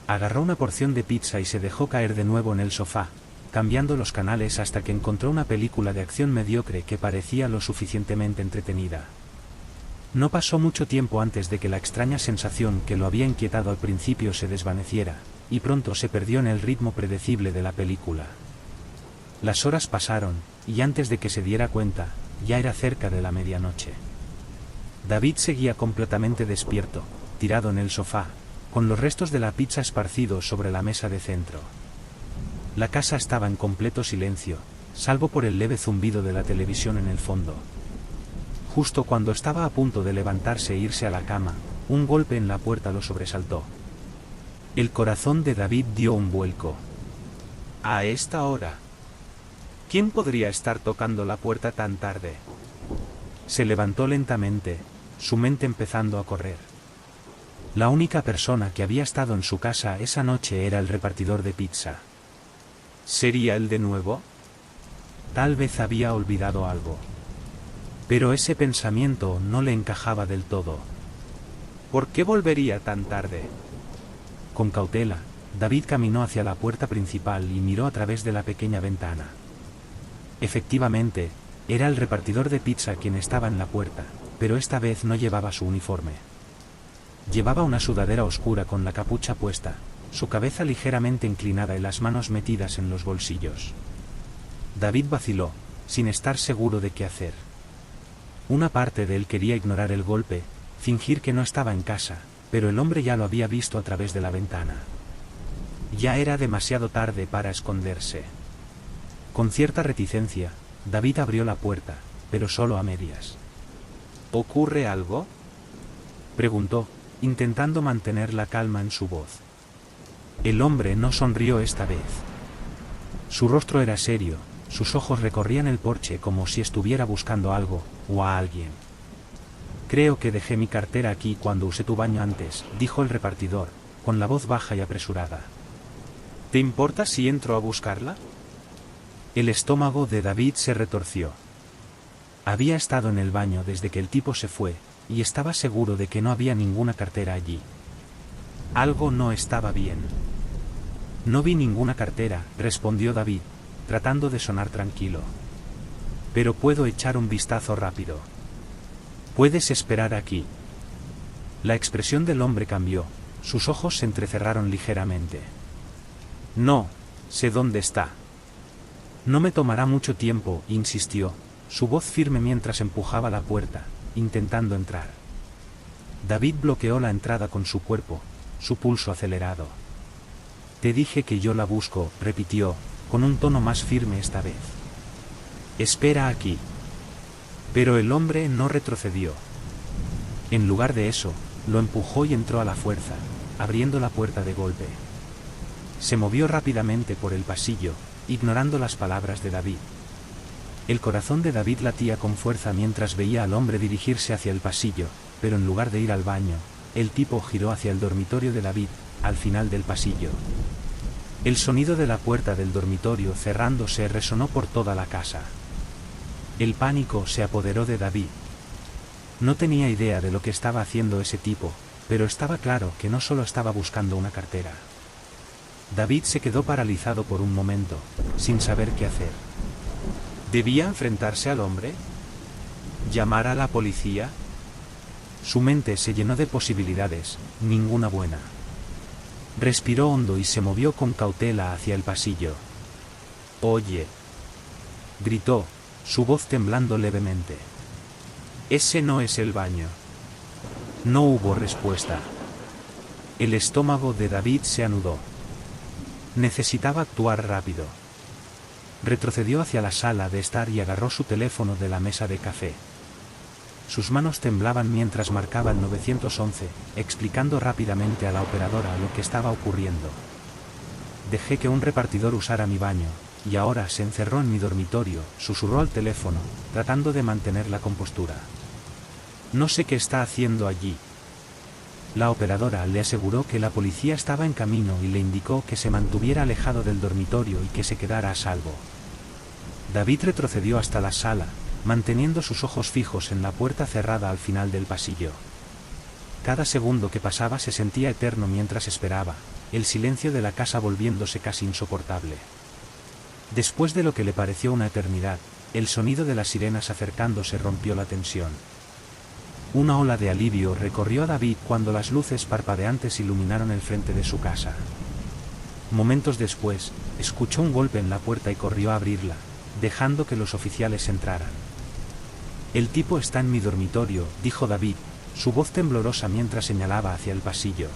Agarró una porción de pizza y se dejó caer de nuevo en el sofá, cambiando los canales hasta que encontró una película de acción mediocre que parecía lo suficientemente entretenida. No pasó mucho tiempo antes de que la extraña sensación que lo había inquietado al principio se desvaneciera, y pronto se perdió en el ritmo predecible de la película. Las horas pasaron, y antes de que se diera cuenta, ya era cerca de la medianoche. David seguía completamente despierto, tirado en el sofá, con los restos de la pizza esparcidos sobre la mesa de centro. La casa estaba en completo silencio, salvo por el leve zumbido de la televisión en el fondo. Justo cuando estaba a punto de levantarse e irse a la cama, un golpe en la puerta lo sobresaltó. El corazón de David dio un vuelco. ¿A esta hora? ¿Quién podría estar tocando la puerta tan tarde? Se levantó lentamente, su mente empezando a correr. La única persona que había estado en su casa esa noche era el repartidor de pizza. ¿Sería él de nuevo? Tal vez había olvidado algo. Pero ese pensamiento no le encajaba del todo. ¿Por qué volvería tan tarde? Con cautela, David caminó hacia la puerta principal y miró a través de la pequeña ventana. Efectivamente, era el repartidor de pizza quien estaba en la puerta, pero esta vez no llevaba su uniforme. Llevaba una sudadera oscura con la capucha puesta, su cabeza ligeramente inclinada y las manos metidas en los bolsillos. David vaciló, sin estar seguro de qué hacer. Una parte de él quería ignorar el golpe, fingir que no estaba en casa, pero el hombre ya lo había visto a través de la ventana. Ya era demasiado tarde para esconderse. Con cierta reticencia, David abrió la puerta, pero solo a medias. ¿Ocurre algo?, preguntó, intentando mantener la calma en su voz. El hombre no sonrió esta vez. Su rostro era serio, sus ojos recorrían el porche como si estuviera buscando algo, o a alguien. Creo que dejé mi cartera aquí cuando usé tu baño antes, dijo el repartidor, con la voz baja y apresurada. ¿Te importa si entro a buscarla? El estómago de David se retorció. Había estado en el baño desde que el tipo se fue, y estaba seguro de que no había ninguna cartera allí. Algo no estaba bien. No vi ninguna cartera, respondió David, tratando de sonar tranquilo. Pero puedo echar un vistazo rápido. Puedes esperar aquí. La expresión del hombre cambió, sus ojos se entrecerraron ligeramente. No, sé dónde está. No me tomará mucho tiempo, insistió, su voz firme mientras empujaba la puerta, intentando entrar. David bloqueó la entrada con su cuerpo, su pulso acelerado. Te dije que yo la busco, repitió, con un tono más firme esta vez. Espera aquí. Pero el hombre no retrocedió. En lugar de eso, lo empujó y entró a la fuerza, abriendo la puerta de golpe. Se movió rápidamente por el pasillo, ignorando las palabras de David. El corazón de David latía con fuerza mientras veía al hombre dirigirse hacia el pasillo, pero en lugar de ir al baño, el tipo giró hacia el dormitorio de David, al final del pasillo. El sonido de la puerta del dormitorio cerrándose resonó por toda la casa. El pánico se apoderó de David. No tenía idea de lo que estaba haciendo ese tipo, pero estaba claro que no solo estaba buscando una cartera. David se quedó paralizado por un momento, sin saber qué hacer. ¿Debía enfrentarse al hombre? ¿Llamar a la policía? Su mente se llenó de posibilidades, ninguna buena. Respiró hondo y se movió con cautela hacia el pasillo. «Oye», gritó, su voz temblando levemente. «Ese no es el baño». No hubo respuesta. El estómago de David se anudó. Necesitaba actuar rápido. Retrocedió hacia la sala de estar y agarró su teléfono de la mesa de café. Sus manos temblaban mientras marcaba el 911, explicando rápidamente a la operadora lo que estaba ocurriendo. Dejé que un repartidor usara mi baño, y ahora se encerró en mi dormitorio, susurró al teléfono, tratando de mantener la compostura. No sé qué está haciendo allí. La operadora le aseguró que la policía estaba en camino y le indicó que se mantuviera alejado del dormitorio y que se quedara a salvo. David retrocedió hasta la sala, manteniendo sus ojos fijos en la puerta cerrada al final del pasillo. Cada segundo que pasaba se sentía eterno mientras esperaba, el silencio de la casa volviéndose casi insoportable. Después de lo que le pareció una eternidad, el sonido de las sirenas acercándose rompió la tensión. Una ola de alivio recorrió a David cuando las luces parpadeantes iluminaron el frente de su casa. Momentos después, escuchó un golpe en la puerta y corrió a abrirla, dejando que los oficiales entraran. «El tipo está en mi dormitorio», dijo David, su voz temblorosa mientras señalaba hacia el pasillo.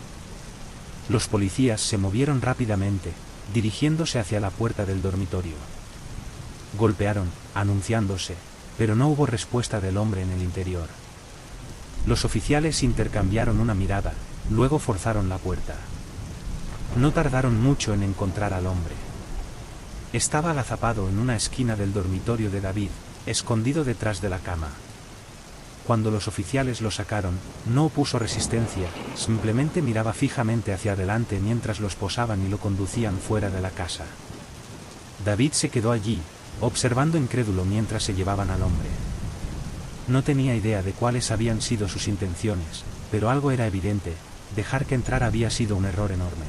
Los policías se movieron rápidamente, dirigiéndose hacia la puerta del dormitorio. Golpearon, anunciándose, pero no hubo respuesta del hombre en el interior. Los oficiales intercambiaron una mirada, luego forzaron la puerta. No tardaron mucho en encontrar al hombre. Estaba agazapado en una esquina del dormitorio de David, escondido detrás de la cama. Cuando los oficiales lo sacaron, no opuso resistencia, simplemente miraba fijamente hacia adelante mientras lo esposaban y lo conducían fuera de la casa. David se quedó allí, observando incrédulo mientras se llevaban al hombre. No tenía idea de cuáles habían sido sus intenciones, pero algo era evidente: dejar que entrara había sido un error enorme.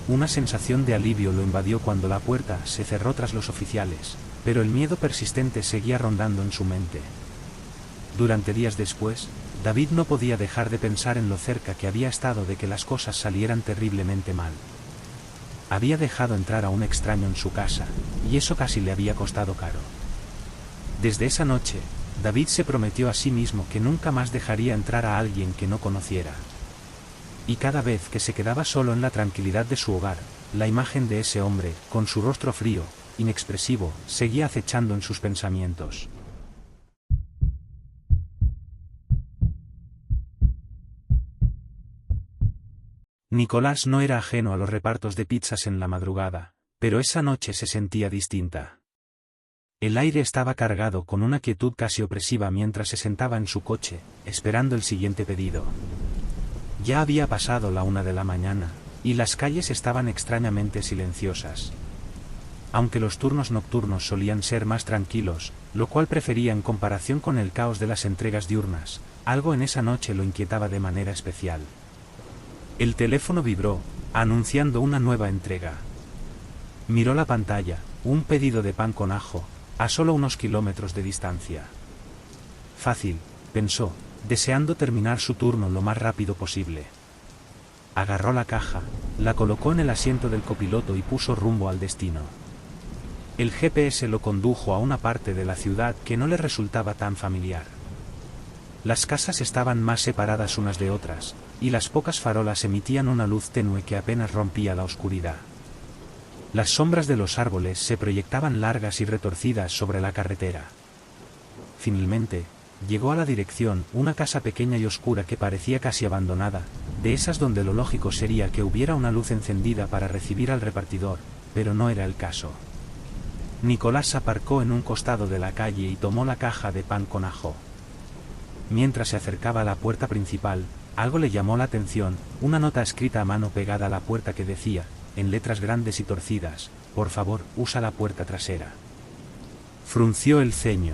Una sensación de alivio lo invadió cuando la puerta se cerró tras los oficiales, pero el miedo persistente seguía rondando en su mente. Durante días después, David no podía dejar de pensar en lo cerca que había estado de que las cosas salieran terriblemente mal. Había dejado entrar a un extraño en su casa, y eso casi le había costado caro. Desde esa noche, David se prometió a sí mismo que nunca más dejaría entrar a alguien que no conociera. Y cada vez que se quedaba solo en la tranquilidad de su hogar, la imagen de ese hombre, con su rostro frío, inexpresivo, seguía acechando en sus pensamientos. Nicolás no era ajeno a los repartos de pizzas en la madrugada, pero esa noche se sentía distinta. El aire estaba cargado con una quietud casi opresiva mientras se sentaba en su coche, esperando el siguiente pedido. Ya había pasado la 1 de la mañana, y las calles estaban extrañamente silenciosas. Aunque los turnos nocturnos solían ser más tranquilos, lo cual prefería en comparación con el caos de las entregas diurnas, algo en esa noche lo inquietaba de manera especial. El teléfono vibró, anunciando una nueva entrega. Miró la pantalla, un pedido de pan con ajo, a solo unos kilómetros de distancia. Fácil, pensó, deseando terminar su turno lo más rápido posible. Agarró la caja, la colocó en el asiento del copiloto y puso rumbo al destino. El GPS lo condujo a una parte de la ciudad que no le resultaba tan familiar. Las casas estaban más separadas unas de otras, y las pocas farolas emitían una luz tenue que apenas rompía la oscuridad. Las sombras de los árboles se proyectaban largas y retorcidas sobre la carretera. Finalmente, llegó a la dirección, una casa pequeña y oscura que parecía casi abandonada, de esas donde lo lógico sería que hubiera una luz encendida para recibir al repartidor, pero no era el caso. Nicolás aparcó en un costado de la calle y tomó la caja de pan con ajo. Mientras se acercaba a la puerta principal, algo le llamó la atención, una nota escrita a mano pegada a la puerta que decía, en letras grandes y torcidas: «Por favor, usa la puerta trasera». Frunció el ceño.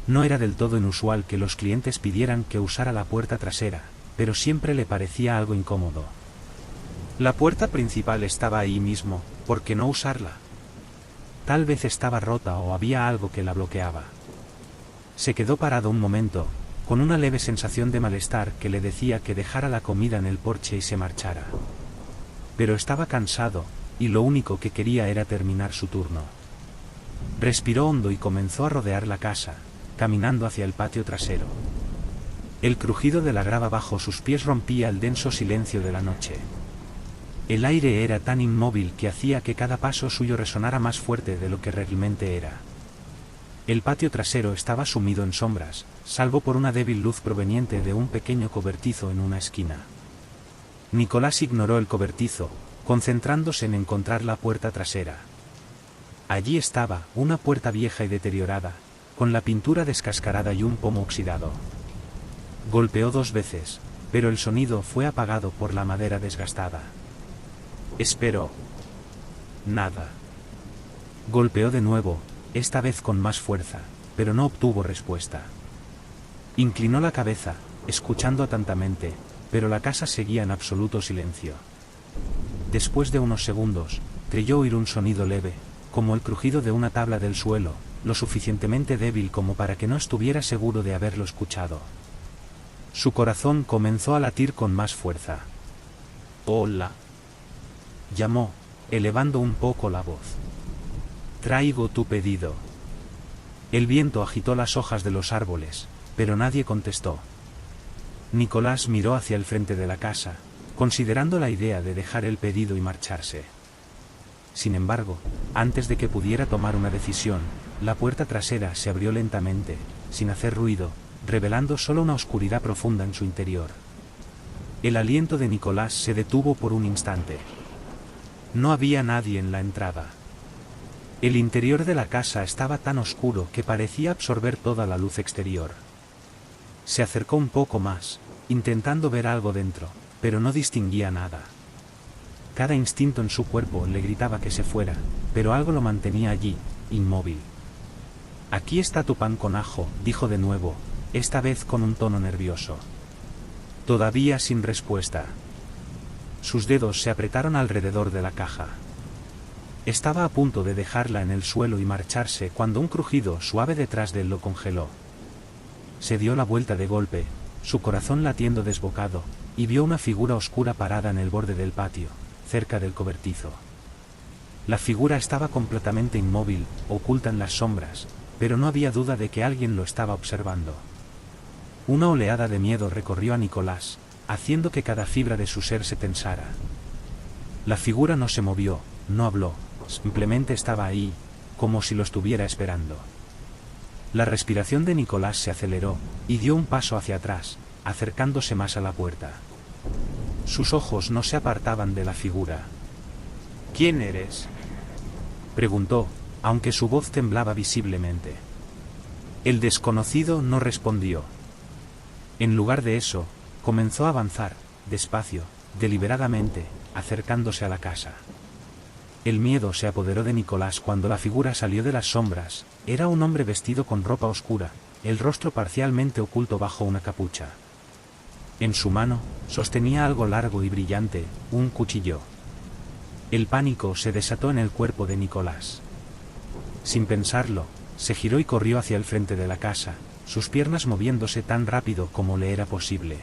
No era del todo inusual que los clientes pidieran que usara la puerta trasera, pero siempre le parecía algo incómodo. La puerta principal estaba ahí mismo, ¿por qué no usarla? Tal vez estaba rota o había algo que la bloqueaba. Se quedó parado un momento, con una leve sensación de malestar que le decía que dejara la comida en el porche y se marchara. Pero estaba cansado, y lo único que quería era terminar su turno. Respiró hondo y comenzó a rodear la casa, caminando hacia el patio trasero. El crujido de la grava bajo sus pies rompía el denso silencio de la noche. El aire era tan inmóvil que hacía que cada paso suyo resonara más fuerte de lo que realmente era. El patio trasero estaba sumido en sombras, salvo por una débil luz proveniente de un pequeño cobertizo en una esquina. Nicolás ignoró el cobertizo, concentrándose en encontrar la puerta trasera. Allí estaba, una puerta vieja y deteriorada, con la pintura descascarada y un pomo oxidado. Golpeó 2 veces, pero el sonido fue apagado por la madera desgastada. Esperó. Nada. Golpeó de nuevo, esta vez con más fuerza, pero no obtuvo respuesta. Inclinó la cabeza, escuchando atentamente, pero la casa seguía en absoluto silencio. Después de unos segundos, creyó oír un sonido leve, como el crujido de una tabla del suelo, lo suficientemente débil como para que no estuviera seguro de haberlo escuchado. Su corazón comenzó a latir con más fuerza. «Hola», llamó, elevando un poco la voz. «Traigo tu pedido». El viento agitó las hojas de los árboles, pero nadie contestó. Nicolás miró hacia el frente de la casa, considerando la idea de dejar el pedido y marcharse. Sin embargo, antes de que pudiera tomar una decisión, la puerta trasera se abrió lentamente, sin hacer ruido, revelando solo una oscuridad profunda en su interior. El aliento de Nicolás se detuvo por un instante. No había nadie en la entrada. El interior de la casa estaba tan oscuro que parecía absorber toda la luz exterior. Se acercó un poco más, intentando ver algo dentro, pero no distinguía nada. Cada instinto en su cuerpo le gritaba que se fuera, pero algo lo mantenía allí, inmóvil. «Aquí está tu pan con ajo», dijo de nuevo, esta vez con un tono nervioso. Todavía sin respuesta. Sus dedos se apretaron alrededor de la caja. Estaba a punto de dejarla en el suelo y marcharse cuando un crujido suave detrás de él lo congeló. Se dio la vuelta de golpe, su corazón latiendo desbocado, y vio una figura oscura parada en el borde del patio, cerca del cobertizo. La figura estaba completamente inmóvil, oculta en las sombras, pero no había duda de que alguien lo estaba observando. Una oleada de miedo recorrió a Nicolás, haciendo que cada fibra de su ser se tensara. La figura no se movió, no habló, simplemente estaba ahí, como si lo estuviera esperando. La respiración de Nicolás se aceleró, y dio un paso hacia atrás, acercándose más a la puerta. Sus ojos no se apartaban de la figura. «¿Quién eres?», preguntó, aunque su voz temblaba visiblemente. El desconocido no respondió. En lugar de eso, comenzó a avanzar, despacio, deliberadamente, acercándose a la casa. El miedo se apoderó de Nicolás cuando la figura salió de las sombras. Era un hombre vestido con ropa oscura, el rostro parcialmente oculto bajo una capucha. En su mano, sostenía algo largo y brillante, un cuchillo. El pánico se desató en el cuerpo de Nicolás. Sin pensarlo, se giró y corrió hacia el frente de la casa, sus piernas moviéndose tan rápido como le era posible.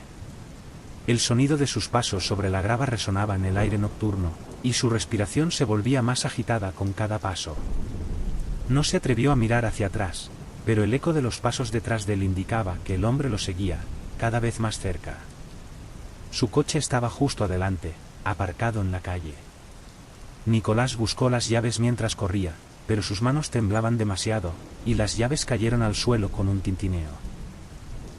El sonido de sus pasos sobre la grava resonaba en el aire nocturno, y su respiración se volvía más agitada con cada paso. No se atrevió a mirar hacia atrás, pero el eco de los pasos detrás de él indicaba que el hombre lo seguía, cada vez más cerca. Su coche estaba justo adelante, aparcado en la calle. Nicolás buscó las llaves mientras corría, pero sus manos temblaban demasiado, y las llaves cayeron al suelo con un tintineo.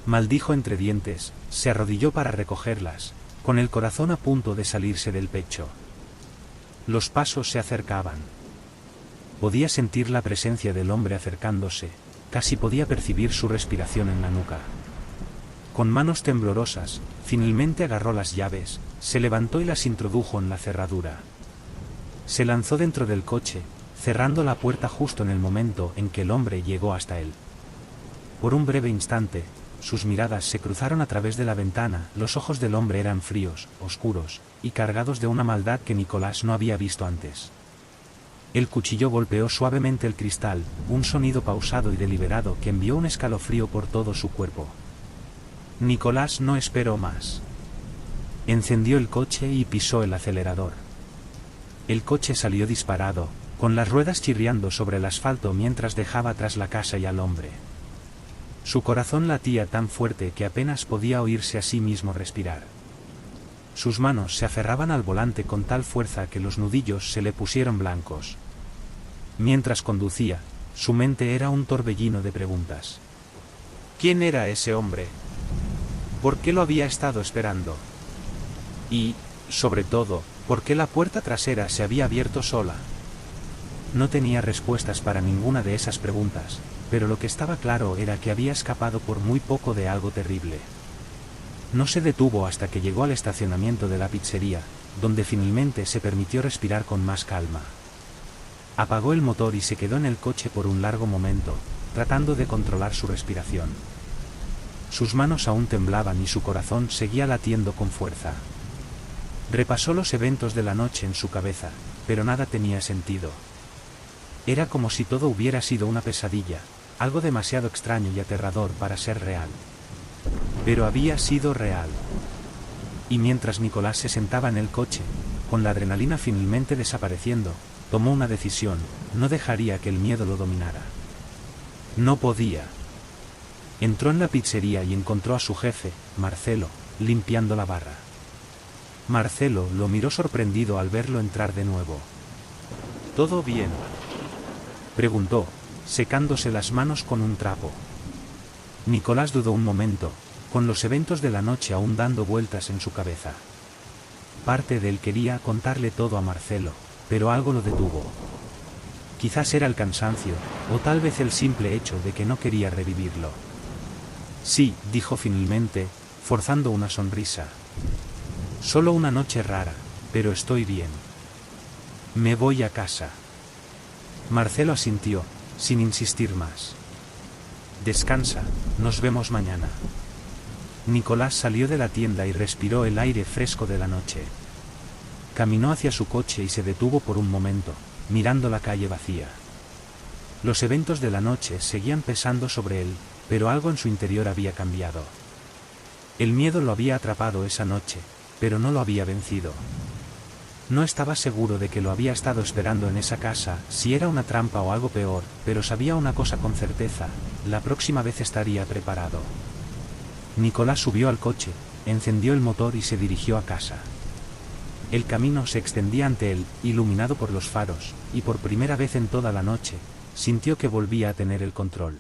Maldijo entre dientes, se arrodilló para recogerlas, con el corazón a punto de salirse del pecho. Los pasos se acercaban. Podía sentir la presencia del hombre acercándose, casi podía percibir su respiración en la nuca. Con manos temblorosas, finalmente agarró las llaves, se levantó y las introdujo en la cerradura. Se lanzó dentro del coche, cerrando la puerta justo en el momento en que el hombre llegó hasta él. Por un breve instante, sus miradas se cruzaron a través de la ventana. Los ojos del hombre eran fríos, oscuros, y cargados de una maldad que Nicolás no había visto antes. El cuchillo golpeó suavemente el cristal, un sonido pausado y deliberado que envió un escalofrío por todo su cuerpo. Nicolás no esperó más. Encendió el coche y pisó el acelerador. El coche salió disparado, con las ruedas chirriando sobre el asfalto mientras dejaba atrás la casa y al hombre. Su corazón latía tan fuerte que apenas podía oírse a sí mismo respirar. Sus manos se aferraban al volante con tal fuerza que los nudillos se le pusieron blancos. Mientras conducía, su mente era un torbellino de preguntas. ¿Quién era ese hombre? ¿Por qué lo había estado esperando? Y, sobre todo, ¿por qué la puerta trasera se había abierto sola? No tenía respuestas para ninguna de esas preguntas, pero lo que estaba claro era que había escapado por muy poco de algo terrible. No se detuvo hasta que llegó al estacionamiento de la pizzería, donde finalmente se permitió respirar con más calma. Apagó el motor y se quedó en el coche por un largo momento, tratando de controlar su respiración. Sus manos aún temblaban y su corazón seguía latiendo con fuerza. Repasó los eventos de la noche en su cabeza, pero nada tenía sentido. Era como si todo hubiera sido una pesadilla, algo demasiado extraño y aterrador para ser real. Pero había sido real. Y mientras Nicolás se sentaba en el coche, con la adrenalina finalmente desapareciendo, tomó una decisión: no dejaría que el miedo lo dominara. No podía. Entró en la pizzería y encontró a su jefe, Marcelo, limpiando la barra. Marcelo lo miró sorprendido al verlo entrar de nuevo. ¿Todo bien?, preguntó, secándose las manos con un trapo. Nicolás dudó un momento, con los eventos de la noche aún dando vueltas en su cabeza. Parte de él quería contarle todo a Marcelo, pero algo lo detuvo. Quizás era el cansancio, o tal vez el simple hecho de que no quería revivirlo. Sí, dijo finalmente, forzando una sonrisa. Solo una noche rara, pero estoy bien. Me voy a casa. Marcelo asintió, sin insistir más. Descansa, nos vemos mañana. Nicolás salió de la tienda y respiró el aire fresco de la noche. Caminó hacia su coche y se detuvo por un momento, mirando la calle vacía. Los eventos de la noche seguían pesando sobre él, pero algo en su interior había cambiado. El miedo lo había atrapado esa noche, pero no lo había vencido. No estaba seguro de que lo había estado esperando en esa casa, si era una trampa o algo peor, pero sabía una cosa con certeza: la próxima vez estaría preparado. Nicolás subió al coche, encendió el motor y se dirigió a casa. El camino se extendía ante él, iluminado por los faros, y por primera vez en toda la noche, sintió que volvía a tener el control.